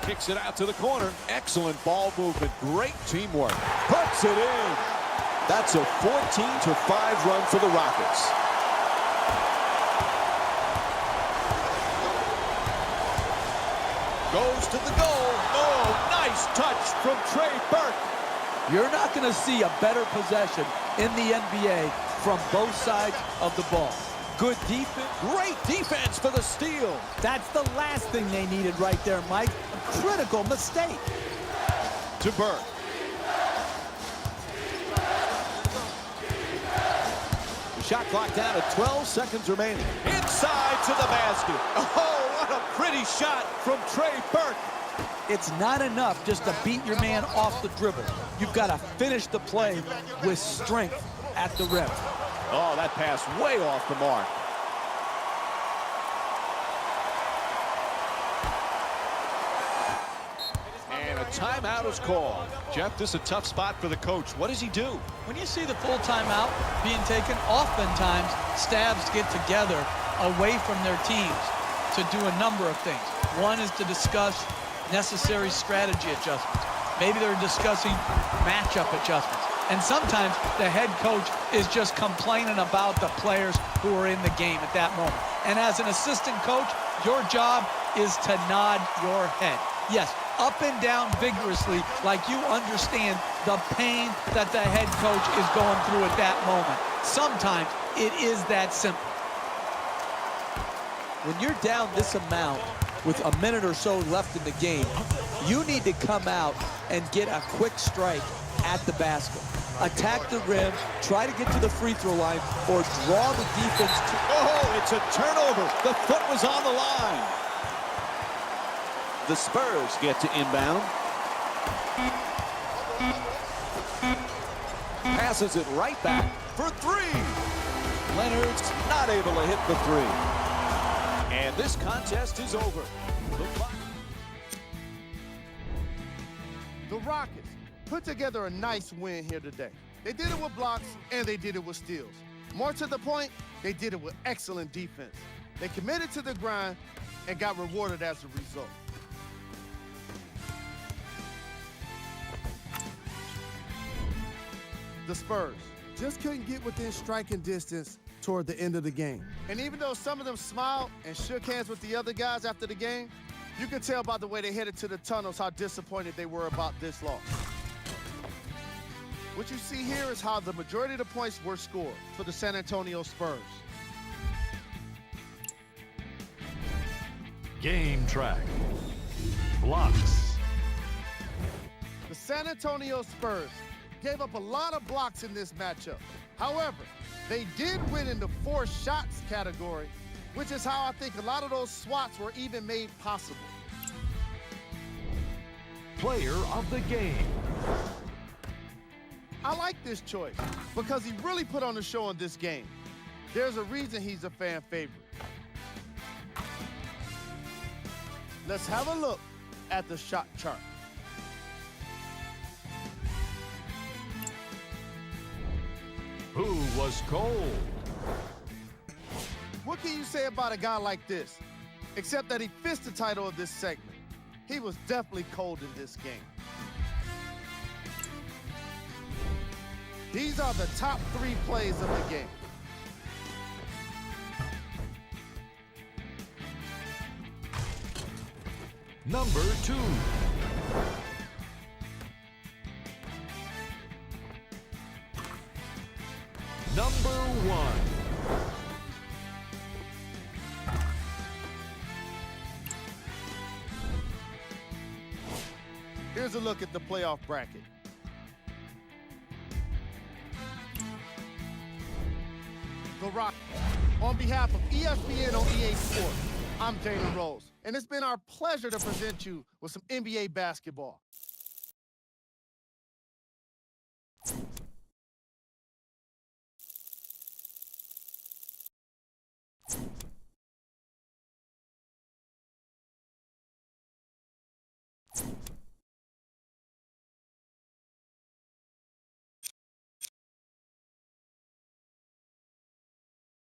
Kicks it out to the corner. Excellent ball movement. Great teamwork. Puts it in. That's a 14-5 run for the Rockets. Goes to the goal. Oh, nice touch from Trey Burke. You're not going to see a better possession in the NBA from both sides of the ball. Good defense. Great defense for the steal. That's the last thing they needed right there, Mike. A critical mistake. To Burke. The shot clock down at 12 seconds remaining. Inside to the basket. Oh, what a pretty shot from Trey Burke. It's not enough just to beat your man off the dribble. You've got to finish the play with strength at the rim. Oh, that pass way off the mark. And a timeout is called. Jeff, this is a tough spot for the coach. What does he do? When you see the full timeout being taken, oftentimes staffs get together away from their teams to do a number of things. One is to discuss necessary strategy adjustments. Maybe they're discussing matchup adjustments. And sometimes the head coach is just complaining about the players who are in the game at that moment. And as an assistant coach, your job is to nod your head. Yes, up and down vigorously, like you understand the pain that the head coach is going through at that moment. Sometimes it is that simple. When you're down this amount with a minute or so left in the game, you need to come out and get a quick strike at the basket. Attack the rim, try to get to the free throw line, or draw the defense to... Oh, it's a turnover. The foot was on the line. The Spurs get to inbound. Passes it right back for three. Leonard's not able to hit the three. And this contest is over. The Rockets put together a nice win here today. They did it with blocks, and they did it with steals. More to the point, they did it with excellent defense. They committed to the grind and got rewarded as a result. The Spurs just couldn't get within striking distance toward the end of the game. And even though some of them smiled and shook hands with the other guys after the game, you can tell by the way they headed to the tunnels how disappointed they were about this loss. What you see here is how the majority of the points were scored for the San Antonio Spurs. Game track. Blocks. The San Antonio Spurs gave up a lot of blocks in this matchup. However, they did win in the forced shots category, which is how I think a lot of those swats were even made possible. Player of the game. I like this choice because he really put on a show in this game. There's a reason he's a fan favorite. Let's have a look at the shot chart. Who was cold? What can you say about a guy like this, except that he fits the title of this segment? He was definitely cold in this game. These are the top 3 plays of the game. Number 2. Number 1. Here's a look at the playoff bracket. The Rock. On behalf of ESPN on EA Sports, I'm Jalen Rose, and it's been our pleasure to present you with some NBA basketball.